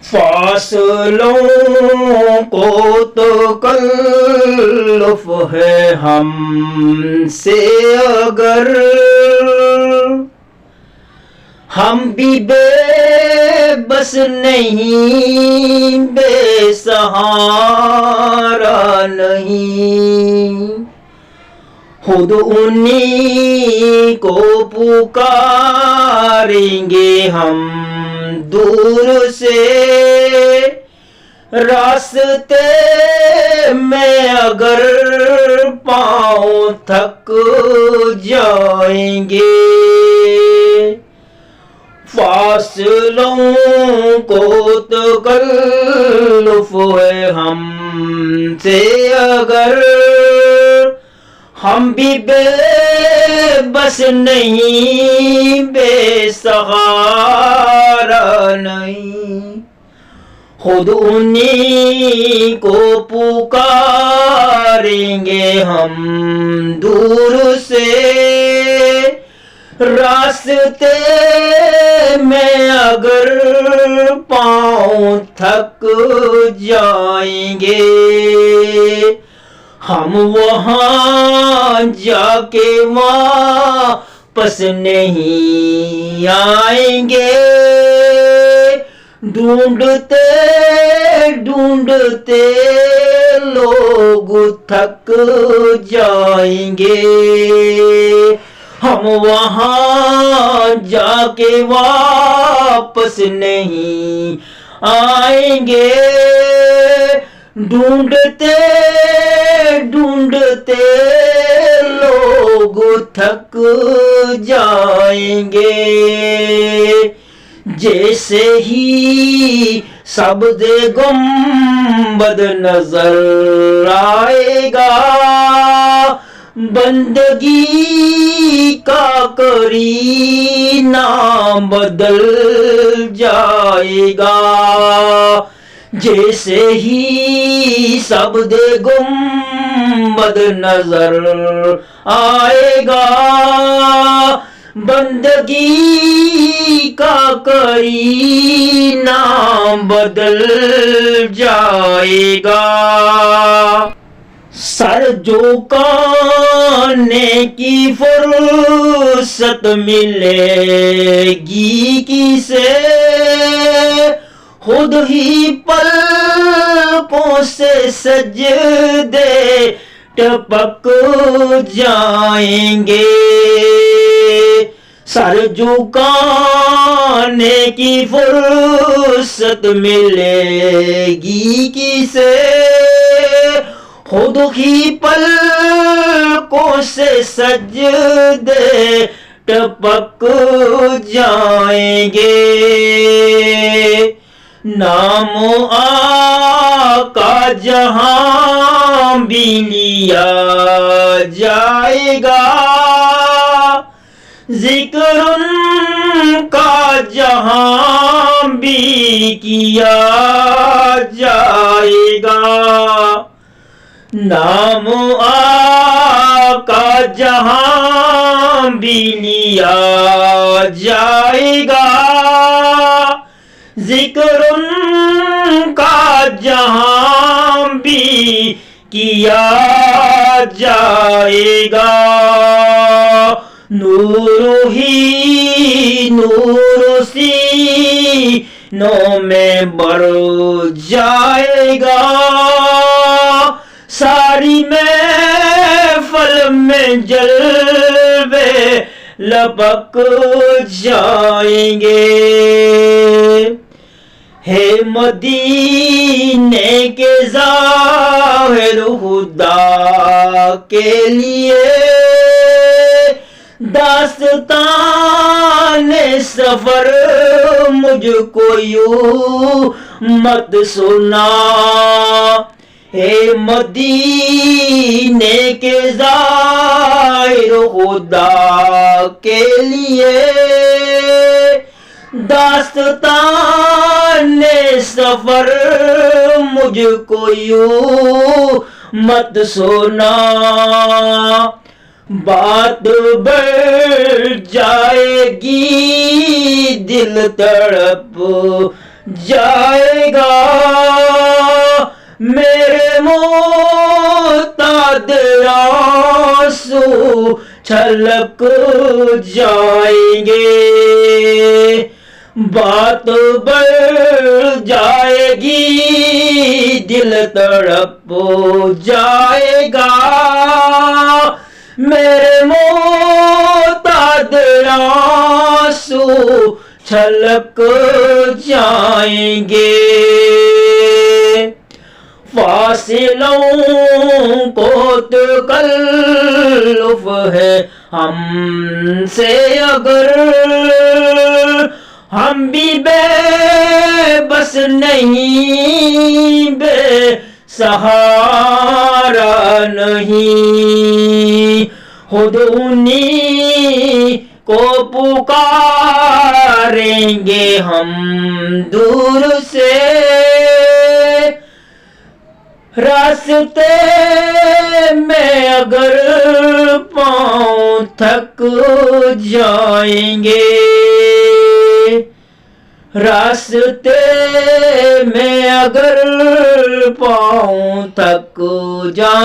فاصلوں کو تکلف ہے ہم سے اگر، ہم بھی بے بس نہیں، بے سہارا نہیں، خود انہی کو پکاریں گے ہم دور سے، راستے میں اگر پاؤں تھک جائیں گے، فاصلوں کو تکلف ہے ہم سے اگر، ہم بھی بے بس نہیں، بے سہارا نہیں، خود انہی کو پکاریں گے ہم دور سے، راستے میں اگر پاؤں تھک جائیں گے، ہم وہاں جا کے واپس نہیں آئیں گے، ڈھونڈتے ڈھونڈتے لوگ تھک جائیں گے، ہم وہاں جا کے واپس نہیں آئیں گے، ڈھونڈتے ڈھونڈتے لوگ تھک جائیں گے، جیسے ہی سبز گنبد نظر آئے گا، بندگی کا کرینہ بدل جائے گا، جیسے ہی سبز گنبد نظر آئے گا، بندگی کا کرینہ بدل جائے گا، سر جھکانے کی فرصت ملے گی کسے، خود ہی پلکوں سے سجدے ٹپک جائیں گے، سر جھکانے کی فرصت ملے گی کسے، خود ہی پلکوں سے سجدے ٹپک جائیں گے، نام آقا جہاں بھی لیا جائے گا، ذکر ان کا جہاں بھی کیا جائے گا، نام آقا جہاں بھی لیا جائے گا، ذکر ان کا جہاں بھی کیا جائے گا، نور ہی نور سینوں میں بڑھ جائے گا، ساری محفل میں جلوے لپک جائیں گے، ہے مدینے کے ظاہر خدا کے لیے، داستان سفر مجھ کو یوں مت سنا، ہے مدینے کے ظاہر خدا کے لیے، داستان سفر مجھ کو یوں مت سنا، بات بڑھ جائے گی دل تڑپ جائے گا، میرے معتاد آنسو چھلک جائیں گے، بات بڑھ جائے گی، دل تڑپ جائے گا، میرے معتاد آنسو چھلک جائیں گے۔ فاصلوں کو تکلف ہے ہم سے اگر، ہم بھی بے بس نہیں، بے سہارا نہیں، خود انہی کو پکاریں گے ہم دور سے، راستے میں اگر پاؤں تھک جائیں گے، راستے میں اگر پاؤں تھک جائیں